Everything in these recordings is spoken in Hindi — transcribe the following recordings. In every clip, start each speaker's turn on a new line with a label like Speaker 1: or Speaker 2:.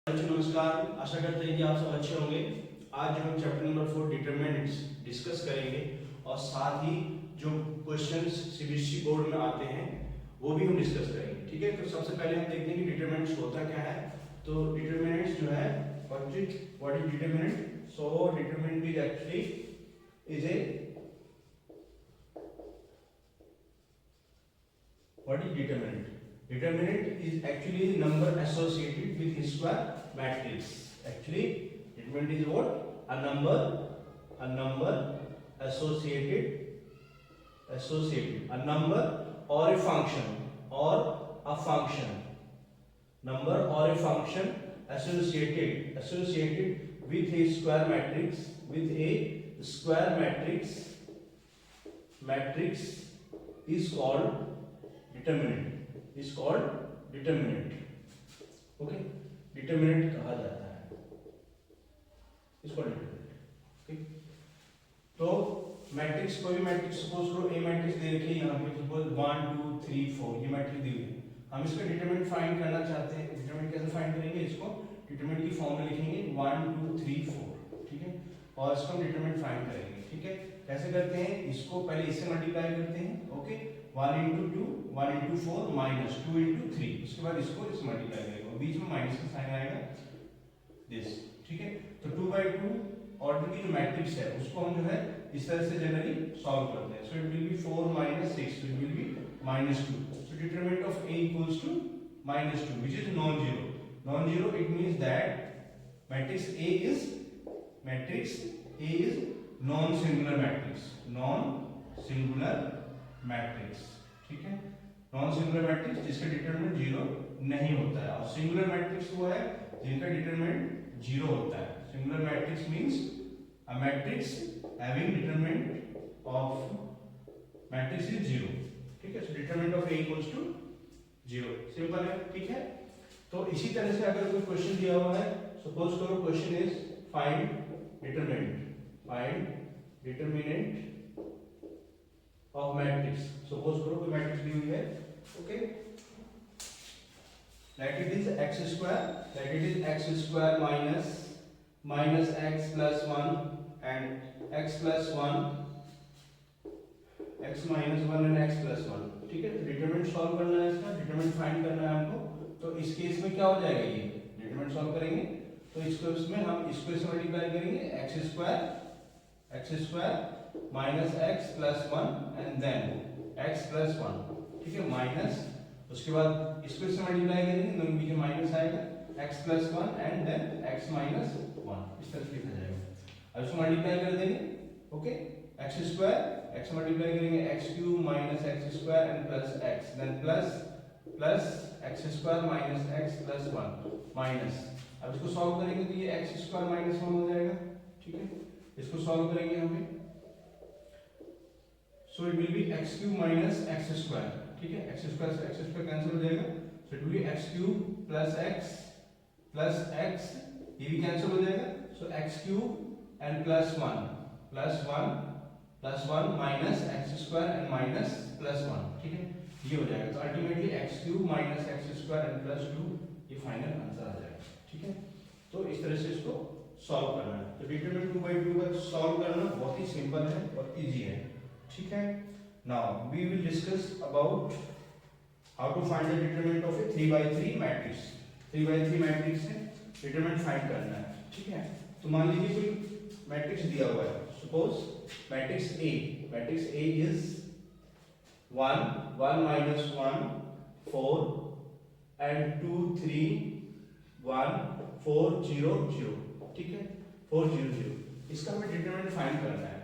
Speaker 1: नमस्कार, आशा करते हैं कि आप सब अच्छे होंगे। आज हम चैप्टर नंबर 4 डिटरमिनेंट्स डिस्कस करेंगे और साथ ही जो क्वेश्चंस सीबीएसई बोर्ड में आते हैं वो भी हम डिस्कस करेंगे। ठीक है, तो सबसे पहले हम देखते हैं कि डिटरमिनेंट्स होता क्या है। तो डिटरमिनेंट्स जो है what is determinant. So determinant is actually is a what is determinant. Determinant is actually the number associated with square matrix. Actually, determinant is what? A number associated, a number or a function, number or a function associated with a square matrix, matrix is called determinant. is called determinant. Okay, determinant कहा जाता है इसको डिटरमिनेंट। ओके, तो मैट्रिक्स, कोई भी मैट्रिक्स सपोज करो ए मैट्रिक्स दे रखी है यहाँ पे, सपोज 1 2 3 4 ये मैट्रिक्स दी हुई है। हम इसका डिटरमिनेंट फाइंड करना चाहते हैं। डिटरमिनेंट कैसे फाइंड करेंगे? इसको डिटरमिनेंट की फॉर्म में लिखेंगे 1 2 3 4। ठीक है, और इसको हम डिटरमिनेंट फाइंड करेंगे। ठीक है, कैसे करते हैं? इसको पहले इससे मल्टीप्लाई करते हैं। Okay, 1 into 2 1 into 4 minus 2 into 3, उसके बाद इसको इस मल्टीप्लाई करेंगे, बीच में माइनस का साइन आएगा दिस। ठीक है, तो 2/2 ऑर्डर की जो मैट्रिक्स है उसको हम जो है इस तरह से जनरली सॉल्व करते हैं। So it will be 4 minus 6, so it will be -2. So determinant of A equals to -2, which is non-zero. Non-zero, it means that matrix A is non-singular matrix, matrix. ठीक है, नॉन सिंगुलर मैट्रिक्स जिसका डिटरमिनेंट 0 नहीं होता है, और सिंगुलर मैट्रिक्स वो है जिनका डिटरमिनेंट 0 होता है। Singular matrix means a matrix having determinant of matrix is 0। ठीक है, so determinant of A equals to 0, simple है। ठीक है, तो इसी तरह से अगर कोई क्वेश्चन दिया हुआ है, सपोज करो question is find determinant of matrix। Suppose करो कोई मैट्रिक्स दी हुई है। Okay, like it is x square minus x plus 1 and x plus 1, x minus 1 and x plus 1। ठीक है, तो डिटरमिनेंट सॉल्व करना है, इसका डिटरमिनेंट फाइंड करना है हमको। तो इस केस में क्या हो जाएगा? ये डिटरमिनेंट सॉल्व करेंगे तो इसको इसमें हम इसको इससे मल्टीप्लाई करेंगे, x square minus x plus 1 and then x plus 1। ठीक है, माइनस, उसके बाद इसको इससे मल्टीप्लाई करेंगे, दोनों बीच में माइनस आएगा, x plus 1 and then x minus 1, इस तरह से लिखा जाएगा। अब इसको मल्टीप्लाई कर देंगे। Okay, x square, x multiply करेंगे x cube minus x square and plus x, then plus x square minus x plus 1 minus. अब इसको सॉल्व करेंगे तो ये x स्क्वायर माइनस 1 हो जाएगा। ठीक है, इसको सॉल्व करेंगे हम, so it will be x cube minus x square। ठीक है, x square से x square कैंसिल हो जाएगा, so it will be x cube plus x, ये भी कैंसिल हो जाएगा, so x cube and plus 1 minus x square and minus plus 1। ठीक है, ये हो जाएगा, तो ultimately x cube minus x square and plus 2 ये फाइनल आंसर आ जाएगा। ठीक है, तो इस तरह से इसको सॉल्व करना है। तो डिटरमिनेंट 2/2 का सॉल्व करना बहुत ही सिंपल है और इजी है। ठीक है, now we will discuss about how to find the determinant of a 3/3 matrix. 3/3 matrix है, डिटरमिनेंट फाइंड करना है। ठीक है, तो मान लीजिए कोई मैट्रिक्स दिया हुआ है, suppose matrix A is 1 minus 1 4 and 2 3 1 4 0 0। ठीक है, 4 0 0, इसका हमें डिटरमिनेंट फाइंड करना है।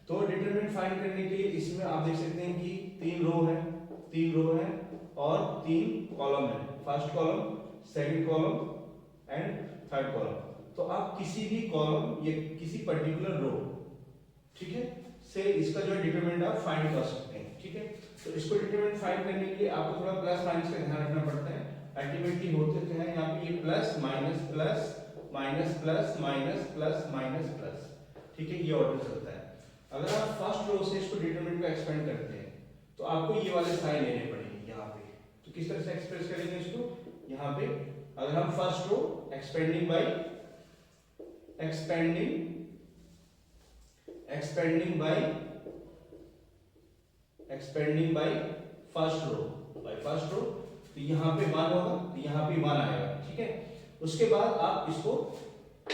Speaker 1: तो डिटरमिनेंट फाइंड करने के लिए इसमें आप देख सकते हैं कि 3 रो है और 3 कॉलम है, first column, second column and third column. तो आप किसी भी कॉलम या किसी पर्टिकुलर रो, ठीक है, से इसका जो है डिटरमिनेंट आप फाइंड कर सकते हैं। ठीक है, तो इसको डिटरमिनेंट फाइंड करने के लिए आपको थोड़ा प्लस माइनस का ध्यान रखना पड़ता है। अल्टीमेटली होते क्या है, यहाँ पे ये plus minus plus minus plus minus plus minus plus. ठीक है, ये ऑर्डर चलता है। अगर आप फर्स्ट रो से इसको डिटरमिनेंट को एक्सपेंड करते हैं तो आपको ये वाले साइन लेने पड़ेंगे यहाँ पे। तो किस तरह से एक्सप्रेस करेंगे इसको? यहाँ पे अगर हम first row expanding by first row तो यहाँ पे 1 होगा, तो यहाँ पे 1 आएगा, ठीक है। उसके बाद आप इसको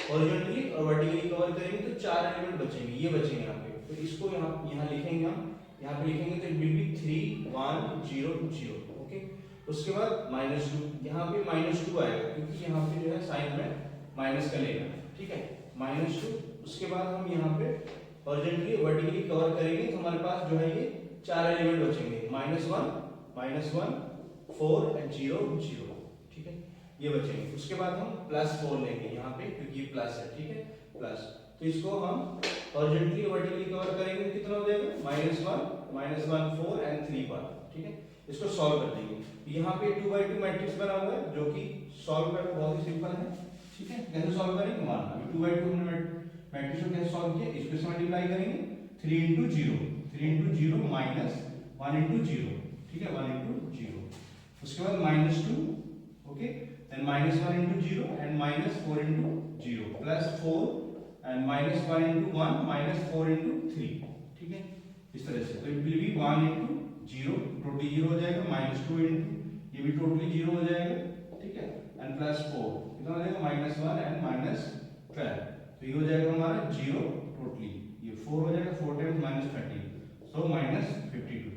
Speaker 1: हॉरिजॉन्टली और वर्टिकली कवर करेंगे तो 4 एलिमेंट बचेंगे, ये बचेंगे यहाँ पे। तो इसको यहाँ लिखेंगे हम, यहाँ पे लिखेंगे तो इट विल बी 3 1 0 0, ओके। उसके बाद -2, यहाँ पे -2 आएगा क्योंकि यहाँ पे जो है साइन में माइनस का लेगा, ठीक है, -2। उसके बाद हम यहाँ पे हॉरिजॉन्टली वर्टिकली कवर करेंगे तो हमारे पास जो है ये 4 एलिमेंट बचेंगे, -1 4 एंड 0 0, ठीक है, ये बचेंगे। उसके बाद हम +4 लेंगे यहाँ पे क्योंकि ये प्लस है, ठीक है, प्लस। तो इसको हम हॉरिजॉन्टली वर्टिकली कवर करेंगे, कितना हो जाएगा, -1 4 एंड 3 1, ठीक है। इसको सॉल्व कर देंगे। यहाँ पे 2 by 2 मैट्रिक्स बना हुआ है जो कि सॉल्व करना बहुत ही सिंपल है, ठीक है। कैसे सॉल्व करेंगे, मान अभी 2 by 2 हमने मैट्रिक्स को कैसे सॉल्व किया, इसको से मल्टीप्लाई करेंगे 3 into 0 -1 into 0, ठीक है, 1 into 0। उसके बाद -2, okay, then -1 into 0 and -4 into 0 +4 and -1 into 1 -4 into 3, ठीक है, इस तरह से। तो it will be 1 into 0, totally 0 हो जाएगा, -2 into ये भी टोटली 0 हो जाएगा, ठीक है, एंड +4 कितना हो जाएगा, -1 and -12। तो ये हो जाएगा हमारा 0 टोटली, ये 4 हो जाएगा, 4 times -30, सो -52,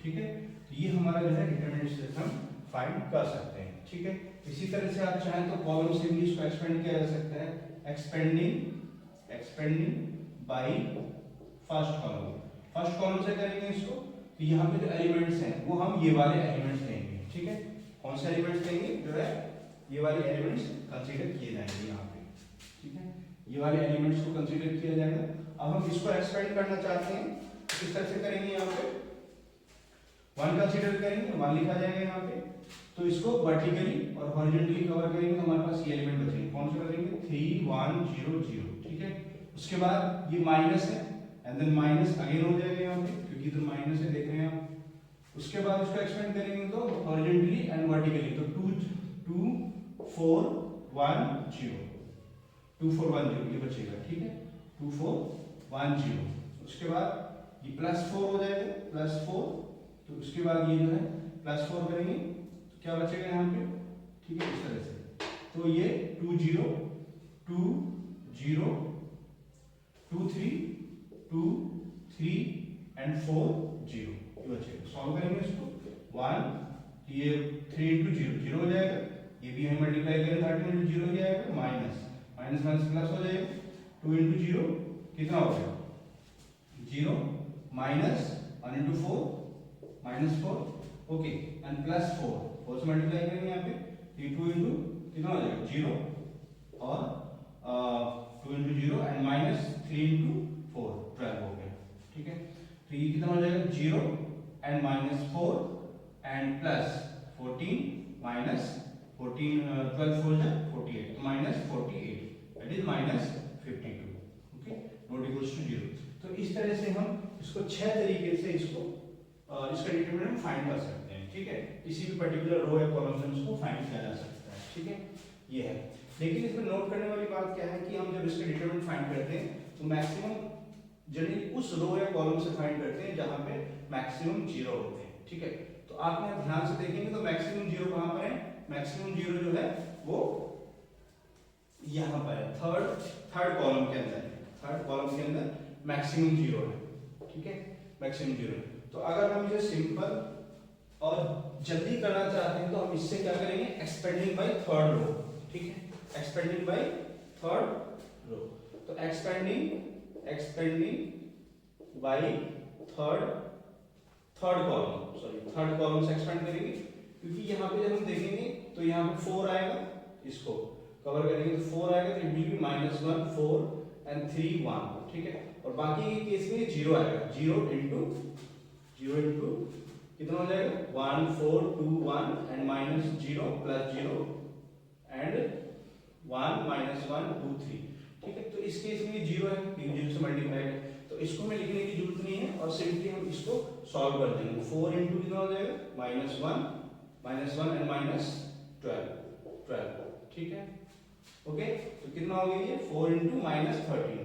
Speaker 1: ठीक है। तो ये हमारा जो है डिटरमिनेंट हम फाइंड कर सकते हैं, ठीक है। इसी तरह से आप चाहें तो कॉलम से भी इसको एक्सपेंड किया जा सकता है, एक्सपेंडिंग बाय फर्स्ट कॉलम से करेंगे इसको। तो यहाँ पे जो एलिमेंट्स हैं वो हम ये वाले एलिमेंट्स लेंगे, ठीक है। कौन से एलिमेंट्स लेंगे, जो है ये वाले एलिमेंट्स कंसीडर किए जाएंगे यहाँ पे, ठीक है, ये वाले एलिमेंट्स को कंसीडर किया जाएगा। अब हम इसको एक्सपेंड करना चाहते हैं, किस तरह से करेंगे, यहाँ पे 1 कंसीडर करेंगे, 1 लिखा जाएगा यहाँ पे। तो इसको वर्टिकली और हॉरिजॉन्टली कवर करेंगे तो हमारे पास ये एलिमेंट बचेंगे, कौन से बचेंगे, 3 1 0 0, ठीक है। उसके बाद ये माइनस है एंड देन माइनस अगेन हो जाएगा यहाँ पे क्योंकि इधर माइनस है, देख रहे हैं आप। उसके बाद इसको एक्सपेंड करेंगे तो हॉरिजॉन्टली एंड वर्टिकली, तो 2 4 1 0, 2 4 1 0 ये बचेगा, ठीक है, 2 4 1 0। उसके बाद ये +4 हो जाएगा, +4। तो उसके बाद ये जो है +4 करेंगे तो क्या बचेगा यहाँ पे, ठीक है, इस तरह से। तो ये 2 0 2 0 2 3 2 3 एंड 4 0 ये बचेगा। सॉल्व करेंगे इसको 1, ये 3 into 0 0 हो जाएगा, ये भी हम मल्टीप्लाई करें 13 into 0 हो जाएगा, माइनस प्लस हो जाएगा, 2 into 0 कितना हो गया, 0 -1 into 4 -4, ओके, एंड +4 4 से मल्टीप्लाई करेंगे यहाँ पे, ये 2 into कितना हो जाएगा 0 और 2 into 0 एंड -3 into 4 12 हो गया, ठीक है। तो ये कितना हो जाएगा 0 एंड -4 एंड +14 -14 12 4 जा 48, तो -48 that is -52, okay, not equals to 0। तो इस तरह से हम इसको 6 तरीके से इसका डिटरमिनेंट फाइंड कर सकते हैं, ठीक है। किसी भी पर्टिकुलर रो या कॉलम से उसको फाइंड किया जा सकता है, ठीक है, ये है। लेकिन इसमें नोट करने वाली बात क्या है कि हम जब इसका डिटरमिनेंट फाइंड करते हैं तो मैक्सिमम जनरली उस रो या कॉलम से फाइंड करते हैं जहां पे मैक्सिमम 0 होते हैं, ठीक है। तो आप यहाँ ध्यान से देखेंगे तो मैक्सिमम 0 कहां पर है, मैक्सिमम 0 जो है वो यहाँ पर है, थर्ड कॉलम के अंदर मैक्सिमम 0 है, ठीक है, मैक्सिमम 0 है। तो अगर हम इसे सिंपल और जल्दी करना चाहते हैं तो हम इससे क्या करेंगे, एक्सपेंडिंग बाय थर्ड रो, ठीक है, एक्सपेंडिंग बाय थर्ड रो। तो एक्सपेंडिंग बाय थर्ड कॉलम से एक्सपेंड करेंगे क्योंकि यहाँ पे जब हम देखेंगे तो यहाँ पे 4 आएगा, इसको कवर करेंगे तो 4 आएगा, तो इट विल बी -1 4 एंड 3 1, ठीक है। और बाकी के केस में 0 आएगा, 0 into कितना हो जाएगा 1 4 2 1 एंड -0 +0 एंड 1 -1 2 3, ठीक है। तो इस केस में 0 है क्योंकि 0 से मल्टीप्लाई है, तो इसको में लिखने की जरूरत नहीं है और सिंपली हम इसको सॉल्व कर देंगे। 4 into कितना हो जाएगा -1 एंड -12, 12, ठीक है। ओके, तो कितना हो गया ये 4 इंटू माइनस 13,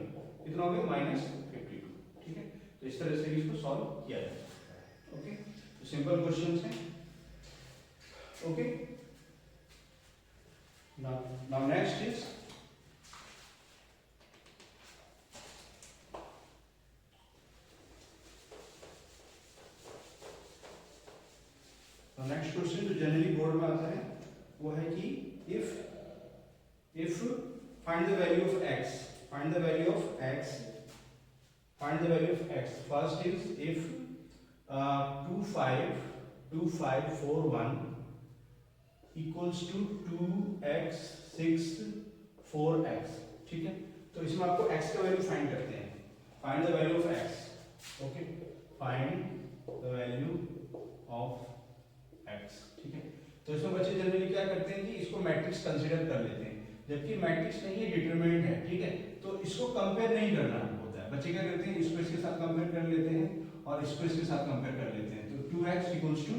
Speaker 1: कितना हो गया माइनस 52, ठीक है। तो इस तरह से भी इसको सॉल्व किया जाए। ओके, तो सिंपल क्वेश्चन है। Okay, now next is next question जो जनरली बोर्ड में आता है वो है कि if find the value of x, find the value of x, find the value of x. First is if 2541 equals to 2x 6 4x, ठीक है। तो इसमें आपको x का वैल्यू फाइंड करते हैं। Find the value of x, okay, find the value of x, ठीक है। तो इसमें बच्चे जनरली क्या करते हैं कि इसको मैट्रिक्स कंसीडर कर लेते हैं, जबकि मैट्रिक्स नहीं है, डिटरमिनेंट है, ठीक है। तो इसको कंपेयर नहीं करना होता है। बच्चे क्या करते हैं, इसको इसके साथ कंपेयर कर लेते हैं और इसको इसके साथ कंपेयर कर लेते हैं। तो 2x इक्वल्स टू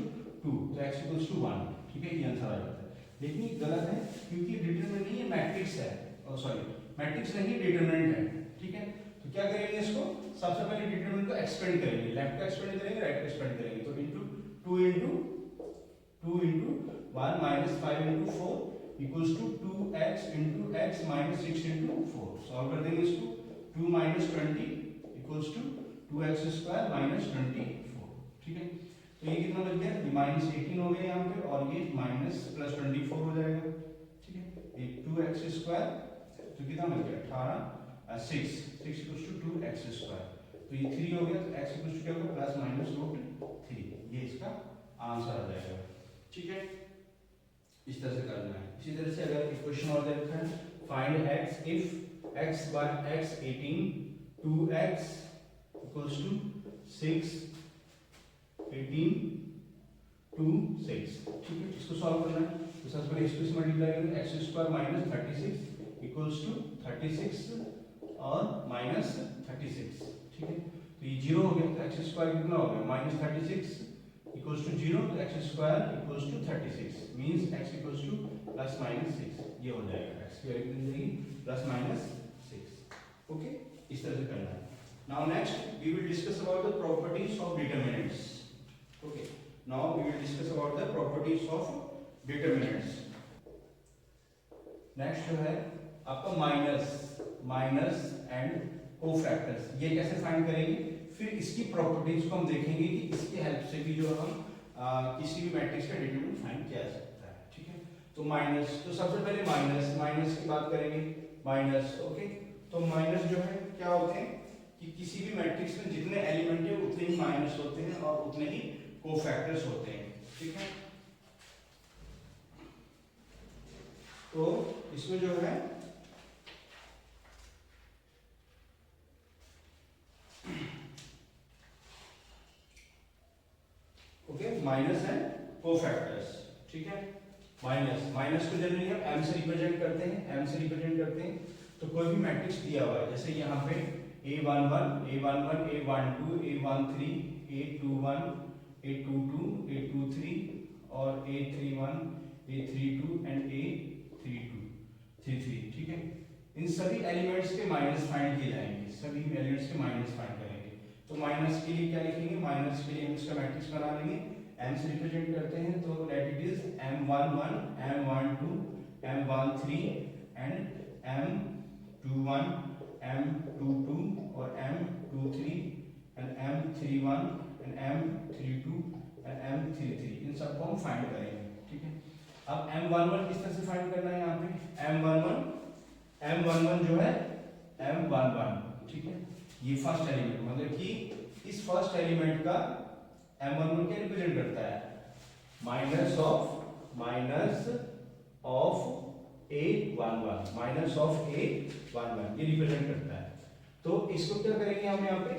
Speaker 1: 2, तो x इक्वल्स टू 1, ठीक है, ये आंसर आ जाता है। लेकिन ये गलत है क्योंकि डिटरमिनेंट नहीं है, मैट्रिक्स है, सॉरी मैट्रिक्स नहीं है, डिटरमिनेंट है, ठीक है। तो क्या करेंगे, इसको सबसे पहले डिटरमिनेंट को एक्सपेंड करेंगे, लेफ्ट को एक्सपेंड करेंगे, राइट को एक्सपेंड करेंगे। तो into 2 into 1 minus 5 into 4 equals to 2x into x minus 6 into 4। Solve कर देंगे इसको। 2 minus 20 equals to 2x square minus 24, ठीक है। तो ये कितना बच गया, ये माइनस 18 हो गया यहाँ पे, और ये माइनस प्लस 24 हो जाएगा, ठीक है। ये 2x स्क्वायर तो कितना बच गया 18, 6 इक्वल्स टू 2x स्क्वायर, तो ये 3 हो गया, तो x इक्वल्स टू क्या होगा प्लस माइनस रूट 3, ये इसका आंसर आ जाएगा, ठीक है। इस तरह से करना है। इसी तरह से अगर इक्वेशन और दे रखा है, find x if x bar x 18 2x equals to 6 18 2 6, ठीक है। इसको सॉल्व करना है। तो सबसे पहले इसको इसमें मल्टीप्लाई करेंगे, x square minus 36 equals to 36 और माइनस 36, ठीक है। तो ये 0 हो गया, तो x स्क्वायर कितना हो गया माइनस 36 इक्वल्स टू 0, तो x square equals to 36 means x equals to plus minus 6, ये हो जाएगा, x की वैल्यू कितनी जाएगी प्लस माइनस 6। ओके, इस तरह से करना है। Now next we will discuss about the properties of determinants. Okay, now we will discuss about the properties of determinants. Next जो है आपका माइनस एंड कोफैक्टर्स, ये कैसे फाइंड करेंगे, फिर इसकी प्रॉपर्टीज को हम देखेंगे कि इसकी हेल्प से भी जो हम किसी भी मैट्रिक्स का डिटरमिनेंट फाइंड किया जा सकता है, ठीक है। तो माइनस, तो सबसे पहले माइनस की बात करेंगे, माइनस, ओके। तो माइनस जो है क्या होते हैं कि किसी भी मैट्रिक्स में जितने एलिमेंट है उतने ही माइनस होते हैं और उतने ही कोफैक्टर्स होते हैं, ठीक है। तो इसमें जो है ओके माइनस एंड कोफैक्टर्स, ठीक है। माइनस को जनरली हम m से रिप्रेजेंट करते हैं, तो कोई भी मैट्रिक्स दिया हुआ है, जैसे यहाँ पे a11 a11 a12 a13 a21 a22 a23 और a31 a32 एंड a33, ठीक है। इन सभी एलिमेंट्स के माइनस फाइंड किए जाएंगे, सभी एलिमेंट्स के माइनस फाइंड करेंगे। तो माइनस के लिए क्या लिखेंगे, माइनस के लिए हम इसका मैट्रिक्स बना लेंगे, m से रिप्रेजेंट करते हैं, तो let it is m11 m12 m13 and m21 m22 और m23 and m31 and m32 and m33, इन सबको हम फाइंड करेंगे, ठीक है। अब m11 किस तरह से फाइंड करना है, यहाँ पे m11 जो है m11, ठीक है। ये फर्स्ट एलिमेंट, मतलब कि इस फर्स्ट एलिमेंट का m11 क्या रिप्रेजेंट करता है, माइनस ऑफ a11 ये रिप्रेजेंट करता है। तो इसको क्या करेंगे हम यहाँ पे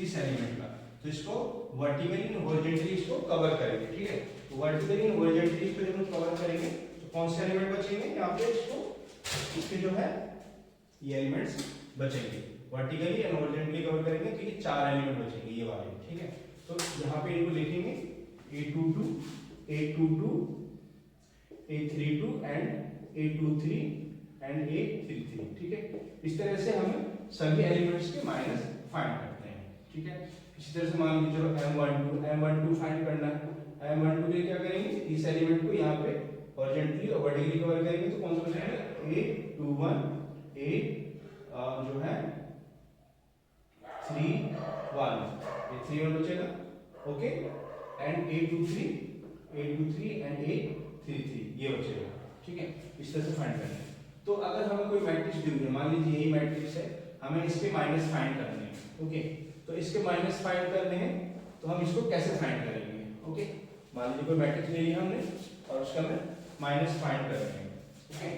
Speaker 1: इस एलिमेंट का, तो इसको वर्टिकली एंड हॉरिजॉन्टली इसको कवर करेंगे, ठीक है। तो वर्टिकली एंड हॉरिजॉन्टली इसको जब हम कवर करेंगे तो कौन से एलिमेंट बचेंगे यहाँ पे, इसके जो है ये एलिमेंट्स बचेंगे, वर्टिकली एंड हॉरिजॉन्टली कवर करेंगे, तो ये 4 एलिमेंट बचेंगे ये वाले, ठीक है। तो यहाँ पे इनको लिखेंगे a22 A32 and A23 and A33, ठीक है। इस तरह से हमें सभी एलिमेंट्स के माइनस फाइंड करते हैं, ठीक है। इसी तरह से मान लीजिए चलो M12 फाइंड करना है। M12 के क्या करेंगे, इस एलिमेंट को यहाँ पे हॉरिजॉन्टली और वर्टिकली कवर करेंगे तो कौन सा बचेगा, A21 A जो है 31 A31 बचेगा, okay, and A23 and A33 ये बचेगा, ठीक है। इस तरह से फाइंड करना है। तो अगर हमें कोई मैट्रिक्स दी हुई है, मान लीजिए यही मैट्रिक्स है, हमें इसके माइनस फाइंड करने हैं, ओके। तो इसके माइनस फाइंड करने हैं तो हम इसको कैसे फाइंड करेंगे, ओके। मान लीजिए कोई मैट्रिक्स ले लिया हमने और उसका हमें माइनस फाइंड करने हैं, okay.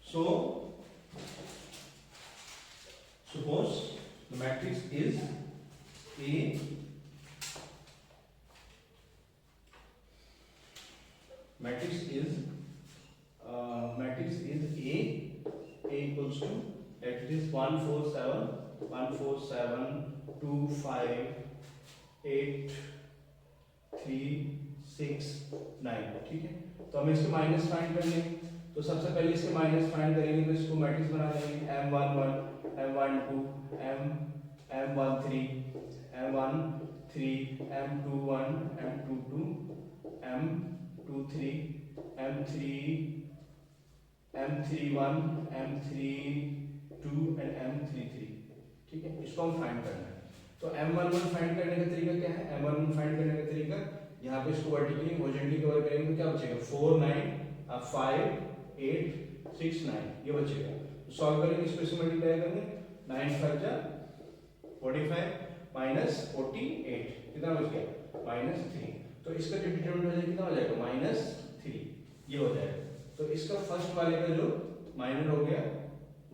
Speaker 1: So suppose the matrix is A matrix is A equals to, that it is 1 4 7 2 5 8 3 6 9, ठीक है। तो हमें इसके माइनस फाइंड करने हैं, तो सबसे पहले इसके माइनस फाइंड करेंगे तो इसको मैट्रिक्स बना लेंगे M11 M12 M13 M13 M21 M22 M23 M31 M32 and M33, ठीक है। इसको हम फाइंड करना है। तो M11 फाइंड करने का तरीका क्या है, M11 फाइंड करने का तरीका, यहाँ पे इसको वर्टिकली हॉरिजॉन्टली कवर करेंगे तो क्या बचेगा, 4 9 5 8 6 9 ये बचेगा। तो सॉल्व करेंगे, इसको इससे मल्टीप्लाई करेंगे, 9 5 जा 45 माइनस 48 कितना बच गया, -3। तो इसका जो डिटरमिनेंट हो जाएगा कितना हो जाएगा, -3 ये हो जाएगा। तो इसका फर्स्ट वाले का जो माइनर हो गया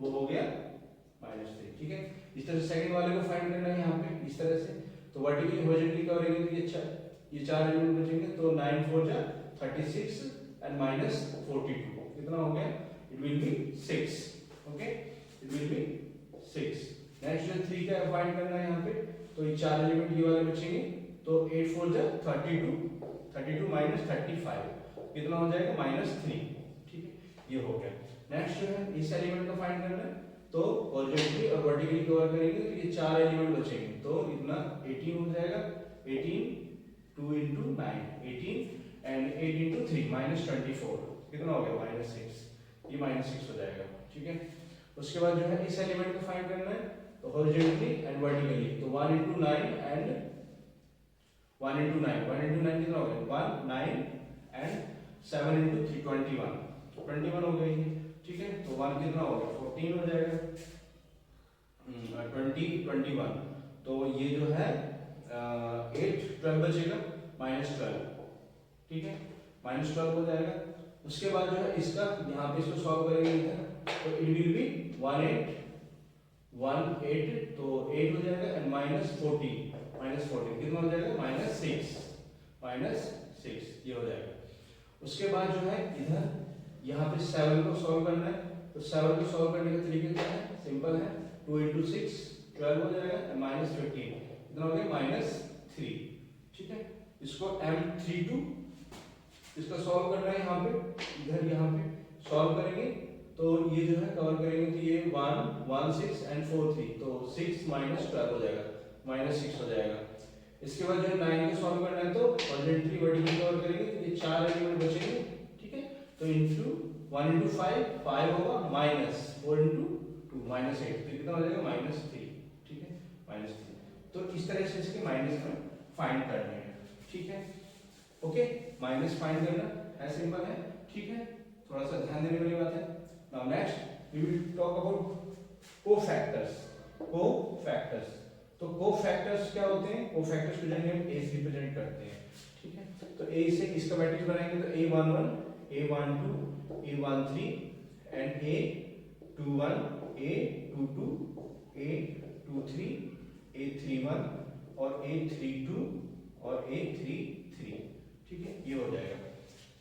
Speaker 1: वो हो गया -3, ठीक है। इस तरह से सेकंड वाले को फाइंड करना है यहाँ पे इस तरह से। तो वर्टिकली हॉरिजॉन्टली करेंगे तो ये चार एलिमेंट बचेंगे, तो 9 4 जा 36 एंड -42 कितना हो गया, it will be 6, okay, it will be 6। Next जो 3 का फाइंड करना है यहाँ पे, तो ये चार एलिमेंट ये वाले बचेंगे, तो 8 4 जा 32 माइनस 35 कितना हो जाएगा, -3, ठीक है, ये हो गया। नेक्स्ट जो है इस एलिमेंट का फाइंड करना है, तो हॉरिजॉन्टली और वर्टिकली कवर करेंगे तो ये चार एलिमेंट बचेंगे, तो इतना 18 हो जाएगा, 18 2 into 9 18 एंड 8 into 3 -24 कितना हो गया, -6, ये -6 हो जाएगा, ठीक है। उसके बाद जो है इस एलिमेंट को फाइंड करना है, तो हॉरिजॉन्टली एंड वर्टिकली, तो 1 into 9 एंड 1 into 9 कितना हो गया, 1 9 एंड 7 into 3 21 हो गई, ठीक है। तो 1 कितना हो गया, 14 हो जाएगा, 21, तो ये जो है 8 12 बचेगा, -12, ठीक है, -12 हो जाएगा। उसके बाद जो है इसका यहाँ पे इसको सॉल्व करेंगे तो इट विल बी 18 तो 8 हो जाएगा एंड -14 कितना हो जाएगा, -6 ये हो जाएगा। उसके बाद जो है इधर यहाँ पे 7 को सॉल्व करना है, तो 7 को सॉल्व करने का तरीका क्या है, सिंपल है, 2 into 6 12 हो जाएगा एंड -15 कितना हो गया, -3, ठीक है। इसको M32 इसका सॉल्व करना है, यहाँ पे इधर यहाँ पे सॉल्व करेंगे तो ये जो है कवर करेंगे तो ये 1 1 6 एंड 4 3, तो 6 -12 हो जाएगा, -6 हो जाएगा। इसके बाद जो है 9 को सॉल्व करना है, तो हॉरिजॉन्टली वर्टिकली कवर करेंगे तो ये चार एलिमेंट बचेंगे, ठीक है। तो इनटू 1 into 5 होगा, -4 into 2 -8 तो कितना हो जाएगा, -3, ठीक है, -3। तो इस तरह से इसके माइनस में फाइंड करने हैं, ठीक है, ओके। माइनस फाइंड करना है, सिंपल है, ठीक है, थोड़ा सा ध्यान देने वाली बात है। Now next we will talk about cofactors. तो कोफैक्टर्स क्या होते हैं, कोफैक्टर्स को जानेंगे हम ए से रिप्रेजेंट करते हैं, ठीक है। तो ए से इसका मैट्रिक्स बनाएंगे तो A11 A12 A13 and A21 A22 A23 A31 और A32 और A33, ठीक है, ये हो जाएगा।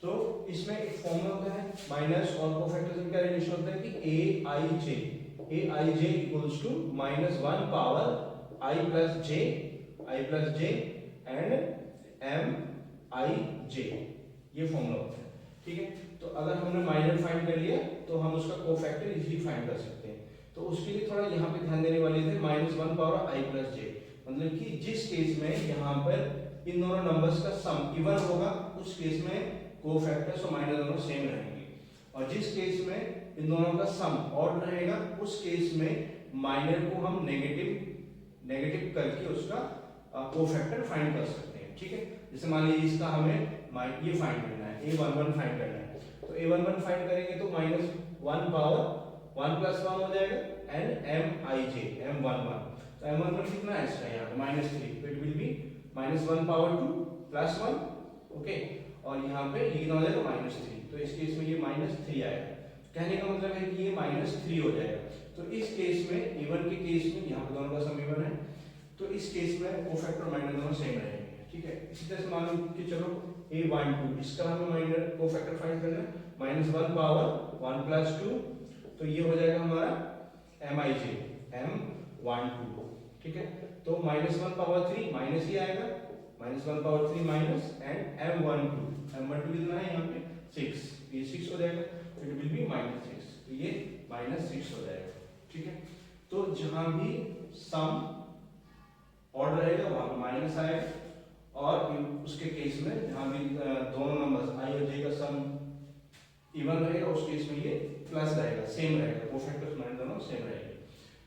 Speaker 1: तो इसमें एक फॉर्मूला होता है माइनस और कोफैक्टर्स में क्या रिलेशन होता है कि aij equals to -1 power i plus j and m i j, ये फॉर्मूला होता है, ठीक है। तो अगर हमने माइनर फाइंड कर लिया तो हम उसका कोफैक्टर इजीली फाइंड कर सकते हैं। तो उसके लिए थोड़ा यहाँ पे ध्यान देने वाले थे, -1 पावर i प्लस j, मतलब कि जिस केस में यहाँ पर इन दोनों नंबर्स का सम इवन होगा उस केस में कोफैक्टर्स और माइनर दोनों सेम रहेंगे, और जिस केस में इन दोनों का सम ऑड रहेगा उस केस में माइनर को हम नेगेटिव करके उसका कोफैक्टर फाइंड कर सकते हैं। ठीक है, जैसे मान लीजिए इसका हमें ये फाइंड करना है, a11 फाइंड करना है, तो a11 फाइंड करेंगे तो -1 पावर 1 प्लस 1 हो जाएगा एंड m11, तो m11 कितना है इसका यहाँ पे -3, तो it will be -1 power 2 plus 1, okay, और यहाँ पे ये कितना हो जाएगा -3, तो इस केस में ये -3 आएगा। कहने का मतलब है कि ये -3 हो जाएगा। तो इस केस में इवन के केस में यहाँ पे दोनों का सम इवन है, तो इस केस में कोफैक्टर माइनर दोनों सेम रहेंगे। ठीक है, इसी तरह से मान लो कि चलो a12 इसका हमें माइनर कोफैक्टर फाइंड करना है, -1 पावर 1 प्लस 2, तो ये हो जाएगा हमारा mij m12। ठीक है, तो -1 पावर 3 माइनस ही आएगा, -1 पावर 3 माइनस एंड m12 कितना है यहाँ पे 6, ये 6 हो जाएगा, तो इट विल बी -6, तो ये -6 हो जाएगा। ठीक है, तो जहां भी सम ऑड रहेगा वहां पे माइनस आएगा, और उसके केस में जहां भी दोनों नंबर्स i और j का सम इवन रहेगा उस केस में ये प्लस रहेगा, सेम रहेगा, कोफैक्टर्स माइनर दोनों सेम रहेंगे।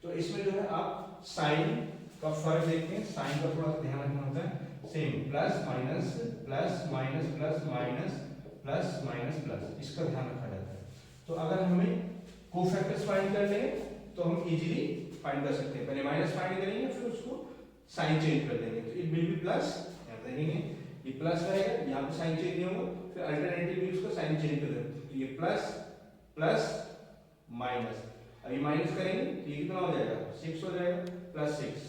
Speaker 1: तो इसमें जो है आप साइन का फर्क देखते हैं, साइन का थोड़ा ध्यान रखना होता है, same plus minus plus minus plus minus plus minus plus, इसका ध्यान रखा जाता है। तो अगर हमें कोफैक्टर्स फाइंड करने हैं तो हम इजीली फाइंड कर सकते हैं, पहले माइनस फाइंड करेंगे फिर उसको साइन चेंज कर देंगे, तो इट विल बी प्लस, यहाँ देखेंगे ये प्लस रहेगा, यहाँ पे साइन चेंज नहीं होगा, फिर अल्टरनेटिवली उसका साइन चेंज कर देंगे, तो ये प्लस प्लस माइनस, अब ये माइनस करेंगे तो ये कितना हो जाएगा 6 हो जाएगा, +6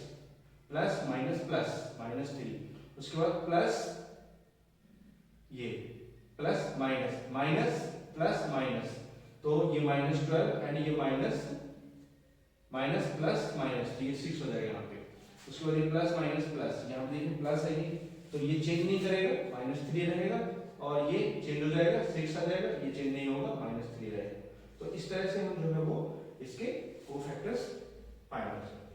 Speaker 1: प्लस माइनस प्लस -3, उसके बाद प्लस ये plus minus minus plus minus, तो ये -12 एंड ये माइनस प्लस माइनस, ये 6 हो जाएगा यहाँ पे, उसके बाद ये प्लस माइनस प्लस, यहाँ पे देखिए प्लस है ये, तो ये चेंज नहीं करेगा, -3 रहेगा, और ये चेंज हो जाएगा 6 आ जाएगा, ये चेंज नहीं होगा, -3 रहेगा। तो इस तरह से हम जो है वो इसके कोफैक्टर्स फाइंड कर सकते हैं।